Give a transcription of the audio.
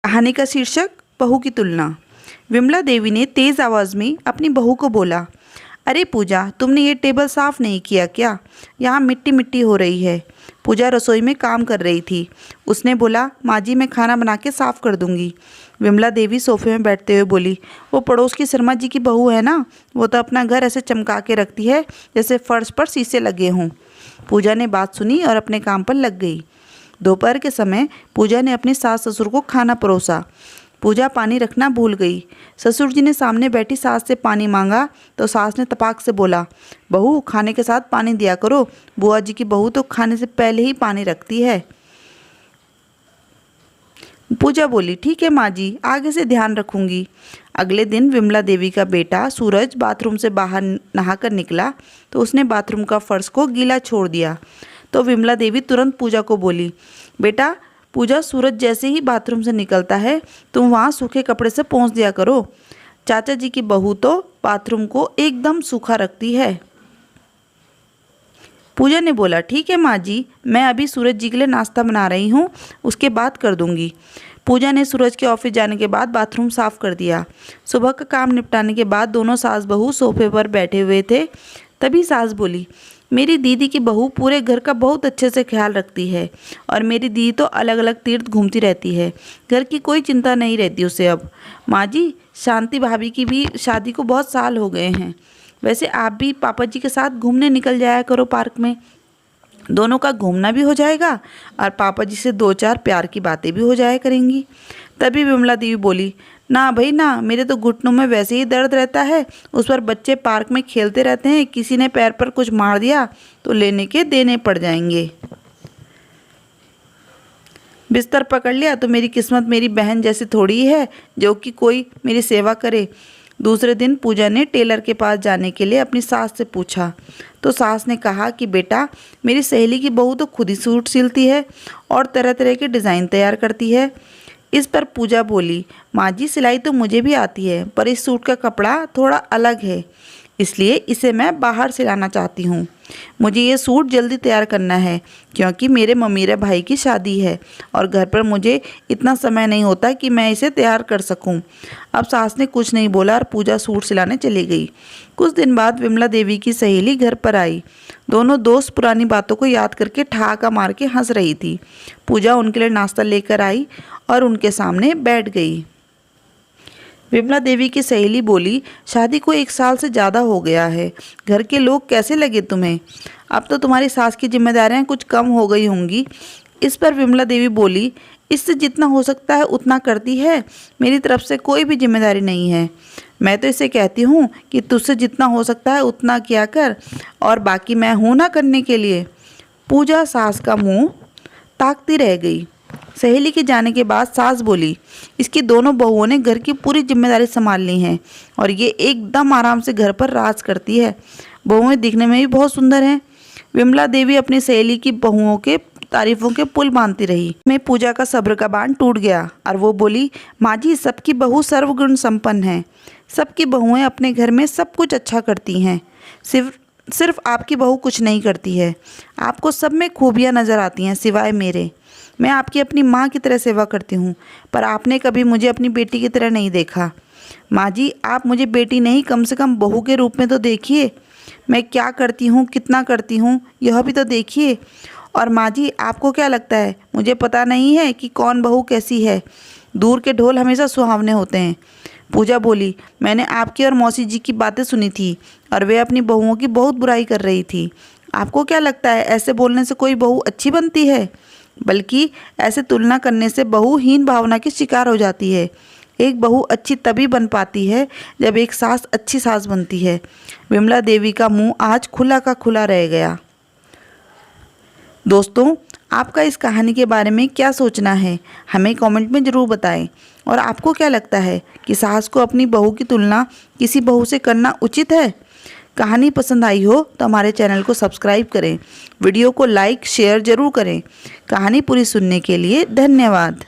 कहानी का शीर्षक बहू की तुलना। विमला देवी ने तेज़ आवाज़ में अपनी बहू को बोला, अरे पूजा, तुमने ये टेबल साफ़ नहीं किया क्या? यहाँ मिट्टी मिट्टी हो रही है। पूजा रसोई में काम कर रही थी। उसने बोला, माँ जी मैं खाना बना के साफ़ कर दूँगी। विमला देवी सोफे में बैठते हुए बोली, वो पड़ोस की शर्मा जी की बहू है ना, वो तो अपना घर ऐसे चमका के रखती है जैसे फर्श पर शीशे लगे हों। पूजा ने बात सुनी और अपने काम पर लग गई। दोपहर के समय पूजा ने अपने सास ससुर को खाना परोसा। पूजा पानी रखना भूल गई। ससुर जी ने सामने बैठी सास से पानी मांगा तो सास ने तपाक से बोला, बहू खाने के साथ पानी दिया करो, बुआ जी की बहू तो खाने से पहले ही पानी रखती है। पूजा बोली, ठीक है माँ जी, आगे से ध्यान रखूंगी। अगले दिन विमला देवी का बेटा सूरज बाथरूम से बाहर नहाकर निकला तो उसने बाथरूम का फर्श को गीला छोड़ दिया। तो विमला देवी तुरंत पूजा को बोली, बेटा पूजा, सूरज जैसे ही बाथरूम से निकलता है तुम वहाँ सूखे कपड़े से पोंछ दिया करो। चाचा जी की बहू तो बाथरूम को एकदम सूखा रखती है। पूजा ने बोला, ठीक है माँ जी, मैं अभी सूरज जी के लिए नाश्ता बना रही हूँ, उसके बाद कर दूँगी। पूजा ने सूरज के ऑफिस जाने के बाद बाथरूम साफ़ कर दिया। सुबह का काम निपटाने के बाद दोनों सास बहू सोफे पर बैठे हुए थे। तभी सास बोली, मेरी दीदी की बहू पूरे घर का बहुत अच्छे से ख्याल रखती है और मेरी दीदी तो अलग अलग तीर्थ घूमती रहती है, घर की कोई चिंता नहीं रहती उसे अब। माँ जी, शांति भाभी की भी शादी को बहुत साल हो गए हैं। वैसे आप भी पापा जी के साथ घूमने निकल जाया करो पार्क में, दोनों का घूमना भी हो जाएगा और पापा जी से दो चार प्यार की बातें भी हो जाया करेंगी। तभी विमला देवी बोली, ना भाई ना, मेरे तो घुटनों में वैसे ही दर्द रहता है, उस पर बच्चे पार्क में खेलते रहते हैं, किसी ने पैर पर कुछ मार दिया तो लेने के देने पड़ जाएंगे। बिस्तर पकड़ लिया तो मेरी किस्मत मेरी बहन जैसी थोड़ी है जो कि कोई मेरी सेवा करे। दूसरे दिन पूजा ने टेलर के पास जाने के लिए अपनी सास से पूछा तो सास ने कहा कि बेटा, मेरी सहेली की बहू तो खुद ही सूट सिलती है और तरह तरह के डिज़ाइन तैयार करती है। इस पर पूजा बोली, माँ जी सिलाई तो मुझे भी आती है, पर इस सूट का कपड़ा थोड़ा अलग है, इसलिए इसे मैं बाहर सिलाना चाहती हूँ। मुझे ये सूट जल्दी तैयार करना है क्योंकि मेरे ममीरा भाई की शादी है और घर पर मुझे इतना समय नहीं होता कि मैं इसे तैयार कर सकूं। अब सास ने कुछ नहीं बोला और पूजा सूट सिलाने चली गई। कुछ दिन बाद विमला देवी की सहेली घर पर आई। दोनों दोस्त पुरानी बातों को याद करके ठहाका मार के हंस रही थी। पूजा उनके लिए नाश्ता लेकर आई और उनके सामने बैठ गई। विमला देवी की सहेली बोली, शादी को 1 साल से ज़्यादा हो गया है, घर के लोग कैसे लगे तुम्हें? अब तो तुम्हारी सास की जिम्मेदारियां कुछ कम हो गई होंगी। इस पर विमला देवी बोली, इससे जितना हो सकता है उतना करती है, मेरी तरफ से कोई भी जिम्मेदारी नहीं है। मैं तो इसे कहती हूँ कि तुझसे जितना हो सकता है उतना किया कर और बाकी मैं हूँ ना करने के लिए। पूजा सास का मुँह ताकती रह गई। सहेली के जाने के बाद सास बोली, इसकी दोनों बहुओं ने घर की पूरी जिम्मेदारी संभाल ली है और ये एकदम आराम से घर पर राज करती है। बहुएं दिखने में भी बहुत सुंदर हैं। विमला देवी अपनी सहेली की बहुओं के तारीफों के पुल बांधती रही। मैं पूजा का सब्र का बांध टूट गया और वो बोली, माँ जी सबकी बहू सर्वगुण संपन्न है, सबकी बहुएं अपने घर में सब कुछ अच्छा करती हैं, सिर्फ आपकी बहू कुछ नहीं करती है। आपको सब में खूबियाँ नज़र आती हैं सिवाय मेरे। मैं आपकी अपनी माँ की तरह सेवा करती हूँ, पर आपने कभी मुझे अपनी बेटी की तरह नहीं देखा। माँ जी, आप मुझे बेटी नहीं, कम से कम बहू के रूप में तो देखिए। मैं क्या करती हूँ, कितना करती हूँ, यह भी तो देखिए। और माँ जी, आपको क्या लगता है मुझे पता नहीं है कि कौन बहू कैसी है? दूर के ढोल हमेशा सुहावने होते हैं। पूजा बोली, मैंने आपकी और मौसी जी की बातें सुनी थी और वे अपनी बहुओं की बहुत बुराई कर रही थी। आपको क्या लगता है ऐसे बोलने से कोई बहू अच्छी बनती है? बल्कि ऐसे तुलना करने से बहू हीन भावना की शिकार हो जाती है। एक बहू अच्छी तभी बन पाती है जब एक सास अच्छी सास बनती है। विमला देवी का मुंह आज खुला का खुला रह गया। दोस्तों, आपका इस कहानी के बारे में क्या सोचना है, हमें कमेंट में ज़रूर बताएं। और आपको क्या लगता है कि सास को अपनी बहू की तुलना किसी बहू से करना उचित है? कहानी पसंद आई हो तो हमारे चैनल को सब्सक्राइब करें, वीडियो को लाइक शेयर ज़रूर करें। कहानी पूरी सुनने के लिए धन्यवाद।